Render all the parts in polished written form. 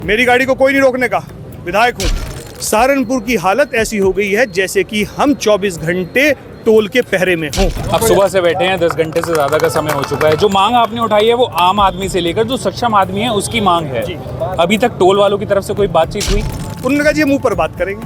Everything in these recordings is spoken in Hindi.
मेरी गाड़ी को कोई नहीं रोकने का, विधायक हूँ। सहारनपुर की हालत ऐसी हो गई है जैसे कि हम 24 घंटे टोल के पहरे में हों। अब सुबह से बैठे हैं, 10 घंटे से ज़्यादा का समय हो चुका है। जो मांग आपने उठाई है वो आम आदमी से लेकर जो सक्षम आदमी है उसकी मांग है। अभी तक टोल वालों की तरफ से कोई बातचीत हुई? उन्होंने कहा जी हम ऊपर बात करेंगे।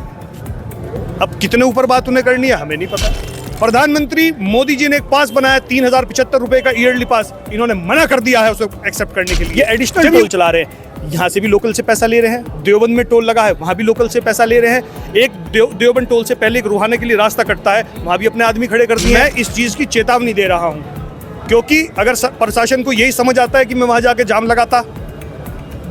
अब कितने ऊपर बात उन्हें करनी है हमें नहीं पता। प्रधानमंत्री मोदी जी ने एक पास बनाया 3075 रुपए का ईयरली पास, इन्होंने मना कर दिया है उसे एक्सेप्ट करने के लिए। ये एडिशनल टोल चला रहे हैं, यहाँ से भी लोकल से पैसा ले रहे हैं। देवबंद में टोल लगा है, वहाँ भी लोकल से पैसा ले रहे हैं। एक देवबंद टोल से पहले एक रुहाना के लिए रास्ता कटता है, वहाँ भी अपने आदमी खड़े कर दिए हैं। इस चीज़ की चेतावनी दे रहा हूँ, क्योंकि अगर प्रशासन को यही समझ आता है कि मैं वहाँ जाके जाम लगाता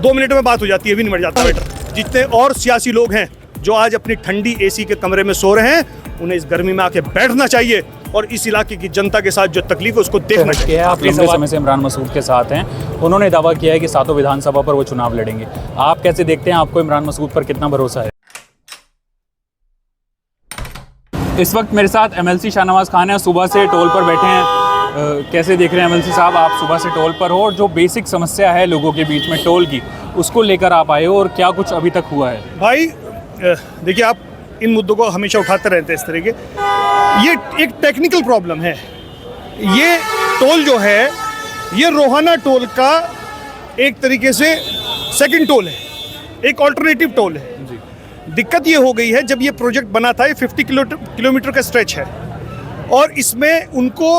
2 मिनट में बात हो जाती है, भी निमट जाता बेटर। जितने और सियासी लोग हैं जो आज अपनी ठंडी एसी के कमरे में सो रहे हैं, उन्हें इस गर्मी में आके बैठना चाहिए और इस इलाके की जनता के साथ जो तकलीफ है उसको देखना चाहिए। आप लंबे समय से इमरान मसूद के साथ हैं, उन्होंने दावा किया है कि 7 विधानसभा पर वो चुनाव लड़ेंगे। आप कैसे देखते हैं, आपको इमरान मसूद पर कितना भरोसा है? इस वक्त मेरे साथ MLC शाहनवाज खान है, सुबह से टोल पर बैठे हैं। कैसे देख रहे हैं MLC साहब, आप सुबह से टोल पर हो और जो बेसिक समस्या है लोगों के बीच में टोल की, उसको लेकर आप आए हो और क्या कुछ अभी तक हुआ है? भाई देखिए, आप इन मुद्दों को हमेशा उठाते रहते हैं इस तरह के। ये एक टेक्निकल प्रॉब्लम है। ये टोल जो है ये रोहाना टोल का एक तरीके से सेकंड टोल है, एक ऑल्टरनेटिव टोल है जी। दिक्कत ये हो गई है, जब ये प्रोजेक्ट बना था, ये 50 किलोमीटर का स्ट्रेच है और इसमें उनको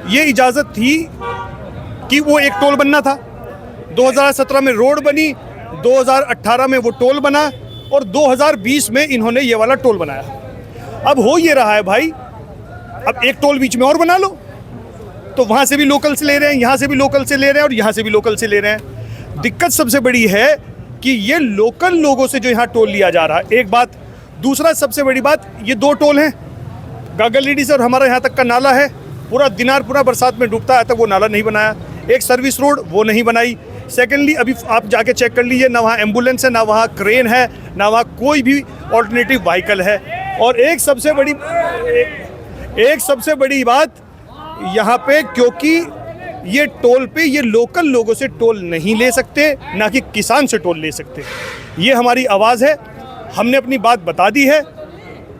ये इजाज़त थी कि वो एक टोल बनना था। 2017 में रोड बनी, 2018 में वो टोल बना और 2020 में इन्होंने ये वाला टोल बनाया। अब हो ये रहा है भाई, अब एक टोल बीच में और बना लो, तो वहाँ से भी लोकल से ले रहे हैं, यहाँ से भी लोकल से ले रहे हैं और यहाँ से भी लोकल से ले रहे हैं। दिक्कत सबसे बड़ी है कि ये लोकल लोगों से जो यहाँ टोल लिया जा रहा है, एक बात। दूसरा सबसे बड़ी बात, ये 2 टोल हैं, गागलडीडी से और हमारा यहाँ तक का नाला है, पूरा दिनारपुरा बरसात में डूबता है, तक वो नाला नहीं बनाया। एक सर्विस रोड वो नहीं बनाई। सेकेंडली, अभी आप जाके चेक कर लीजिए, ना वहाँ एम्बुलेंस है, ना वहाँ क्रेन है, ना वहाँ कोई भी ऑल्टरनेटिव व्हीकल है। और एक सबसे बड़ी बात यहाँ पे, क्योंकि ये टोल पे ये लोकल लोगों से टोल नहीं ले सकते, ना कि किसान से टोल ले सकते। ये हमारी आवाज़ है, हमने अपनी बात बता दी है,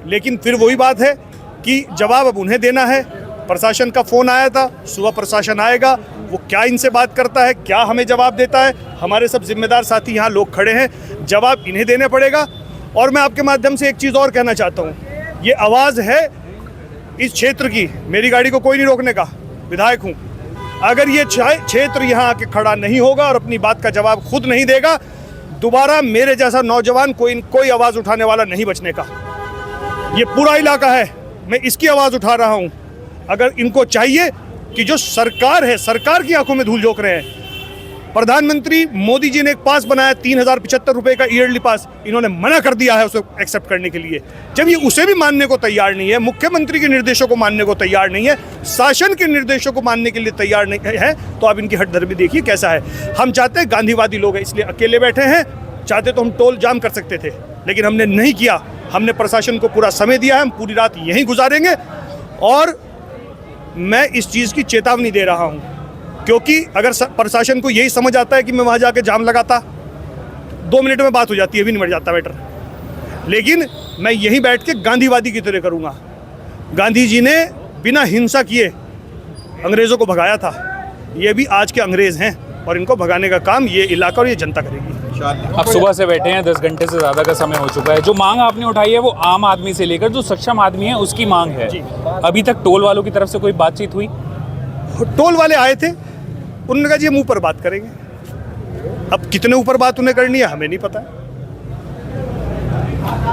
लेकिन फिर वही बात है कि जवाब अब उन्हें देना है। प्रशासन का फ़ोन आया था, सुबह प्रशासन आएगा, वो क्या इनसे बात करता है, क्या हमें जवाब देता है। हमारे सब जिम्मेदार साथी यहाँ लोग खड़े हैं, जवाब इन्हें देना पड़ेगा। और मैं आपके माध्यम से एक चीज़ और कहना चाहता हूँ, ये आवाज़ है इस क्षेत्र की, मेरी गाड़ी को कोई नहीं रोकने का, विधायक हूँ। अगर ये क्षेत्र यहाँ आके खड़ा नहीं होगा और अपनी बात का जवाब खुद नहीं देगा, दोबारा मेरे जैसा नौजवान कोई आवाज़ उठाने वाला नहीं बचने का। ये पूरा इलाका है, मैं इसकी आवाज़ उठा रहा हूँ। अगर इनको चाहिए कि जो सरकार है, सरकार की आंखों में धूल झोंक रहे हैं। प्रधानमंत्री मोदी जी ने एक पास बनाया 3075 रुपए का ईयरली पास, इन्होंने मना कर दिया है उसे एक्सेप्ट करने के लिए। जब ये उसे भी मानने को तैयार नहीं है, मुख्यमंत्री के निर्देशों को मानने को तैयार नहीं है, शासन के निर्देशों को मानने के लिए तैयार नहीं है, तो आप इनकी हठधर्मी देखिए कैसा है। हम चाहते हैं, गांधीवादी लोग हैं इसलिए अकेले बैठे हैं, चाहते तो हम टोल जाम कर सकते थे, लेकिन हमने नहीं किया। हमने प्रशासन को पूरा समय दिया है, हम पूरी रात यहीं गुजारेंगे। और मैं इस चीज़ की चेतावनी दे रहा हूँ, क्योंकि अगर प्रशासन को यही समझ आता है कि मैं वहाँ जाके जाम लगाता 2 मिनट में बात हो जाती है, भी निमट जाता बेटर। लेकिन मैं यहीं बैठ के गांधीवादी की तरह करूँगा। गांधी जी ने बिना हिंसा किए अंग्रेज़ों को भगाया था, ये भी आज के अंग्रेज़ हैं और इनको भगाने का काम ये इलाका और ये जनता करेगी। अब सुबह से बैठे हैं, 10 घंटे से ज़्यादा का समय हो चुका है। जो मांग आपने उठाई है वो आम आदमी से लेकर जो सक्षम आदमी है उसकी मांग है। अभी तक टोल वालों की तरफ से कोई बातचीत हुई? टोल वाले आए थे, उन्होंने कहा जी हम ऊपर बात करेंगे। अब कितने ऊपर बात उन्हें करनी है हमें नहीं पता।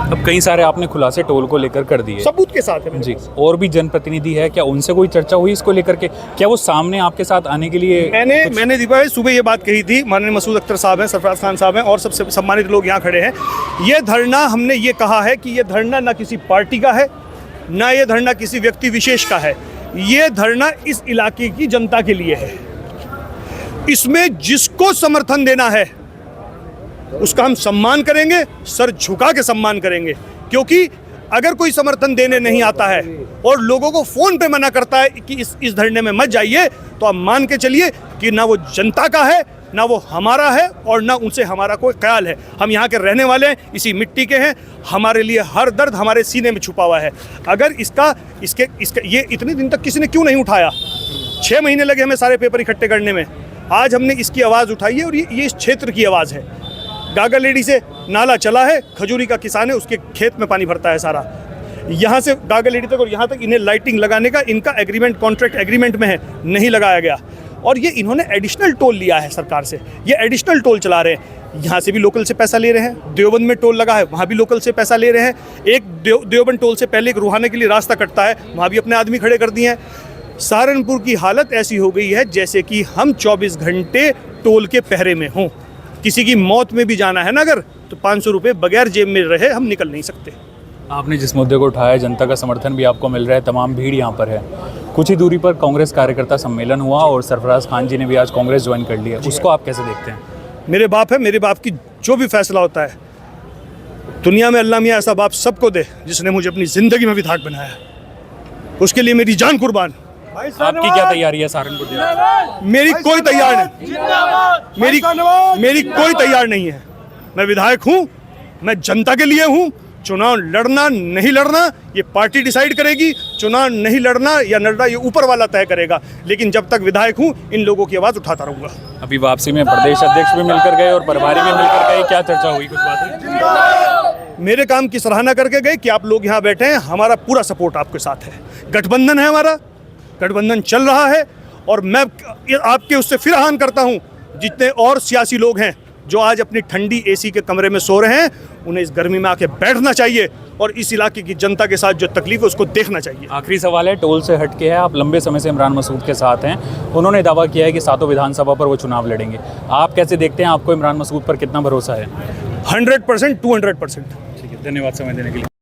अब कई सारे आपने खुलासे टोल को लेकर कर दिए, सबूत के साथ है जी। और भी जनप्रतिनिधि है, क्या उनसे कोई चर्चा हुई इसको लेकर के? क्या वो सामने आपके साथ आने के लिए? मैंने दीपा सुबह ये बात कही थी, माननीय मसूद अख्तर साहब हैं, सरफराज खान साहब हैं और सबसे सम्मानित लोग यहाँ खड़े हैं। ये धरना, हमने ये कहा है कि ये धरना ना किसी पार्टी का है, ना ये धरना किसी व्यक्ति विशेष का है। ये धरना इस इलाके की जनता के लिए है। इसमें जिसको समर्थन देना है उसका हम सम्मान करेंगे, सर झुका के सम्मान करेंगे। क्योंकि अगर कोई समर्थन देने नहीं आता है और लोगों को फ़ोन पे मना करता है कि इस धरने में मत जाइए, तो आप मान के चलिए कि ना वो जनता का है ना वो हमारा है और ना उनसे हमारा कोई ख्याल है। हम यहाँ के रहने वाले हैं, इसी मिट्टी के हैं। हमारे लिए हर दर्द हमारे सीने में छुपा हुआ है। अगर इसका ये इतने दिन तक किसी ने क्यों नहीं उठाया? 6 महीने लगे हमें सारे पेपर इकट्ठे करने में। आज हमने इसकी आवाज़ उठाई है और ये इस क्षेत्र की आवाज़ है। गागालेडी से नाला चला है, खजूरी का किसान है, उसके खेत में पानी भरता है सारा। यहाँ से गागालेडी तक और यहाँ तक इन्हें लाइटिंग लगाने का इनका एग्रीमेंट, कॉन्ट्रैक्ट एग्रीमेंट में है, नहीं लगाया गया। और ये इन्होंने एडिशनल टोल लिया है सरकार से, ये एडिशनल टोल चला रहे हैं। यहाँ से भी लोकल से पैसा ले रहे हैं, देवबंद में टोल लगा है वहाँ भी लोकल से पैसा ले रहे हैं। एक देवबंद टोल से पहले एक रुहाने के लिए रास्ता कटता है, वहाँ भी अपने आदमी खड़े कर दिए हैं। सहारनपुर की हालत ऐसी हो गई है जैसे कि हम 24 घंटे टोल के पहरे में हों। किसी की मौत में भी जाना है ना अगर, तो 500 रुपये बगैर जेब में रहे हम निकल नहीं सकते। आपने जिस मुद्दे को उठाया, जनता का समर्थन भी आपको मिल रहा है, तमाम भीड़ यहाँ पर है। कुछ ही दूरी पर कांग्रेस कार्यकर्ता सम्मेलन हुआ और सरफराज खान जी ने भी आज कांग्रेस ज्वाइन कर लिया, उसको आप कैसे देखते हैं? मेरे बाप है, मेरे बाप की जो भी फैसला होता है, दुनिया में अल्लाह मियाँ ऐसा बाप सबको दे जिसने मुझे अपनी ज़िंदगी में विधायक बनाया, उसके लिए मेरी जान कुर्बान। आपकी क्या तैयारी है सहारनपुर जिला? मेरी कोई तैयार नहीं, मेरी कोई तैयार नहीं है। मैं विधायक हूँ, मैं जनता के लिए हूँ। चुनाव लड़ना नहीं लड़ना ये पार्टी डिसाइड करेगी, चुनाव नहीं लड़ना या लड़ना ये ऊपर वाला तय करेगा। लेकिन जब तक विधायक हूँ इन लोगों की आवाज़ उठाता रहूँगा। अभी वापसी में प्रदेश अध्यक्ष भी मिलकर गए और प्रभारी भी मिलकर गए, क्या चर्चा हुई, कुछ बात हुई? मेरे काम की सराहना करके गए कि आप लोग यहाँ बैठे हैं, हमारा पूरा सपोर्ट आपके साथ है। गठबंधन है हमारा, गठबंधन चल रहा है। और मैं आपके उससे फिर आह्वान करता हूँ, जितने और सियासी लोग हैं जो आज अपनी ठंडी एसी के कमरे में सो रहे हैं, उन्हें इस गर्मी में आके बैठना चाहिए और इस इलाके की जनता के साथ जो तकलीफ है उसको देखना चाहिए। आखिरी सवाल है, टोल से हट के है, आप लंबे समय से इमरान मसूद के साथ हैं, उन्होंने दावा किया है कि 7 विधानसभा पर वो चुनाव लड़ेंगे। आप कैसे देखते हैं, आपको इमरान मसूद पर कितना भरोसा है? 100%, 200%। ठीक है, धन्यवाद समय देने के लिए।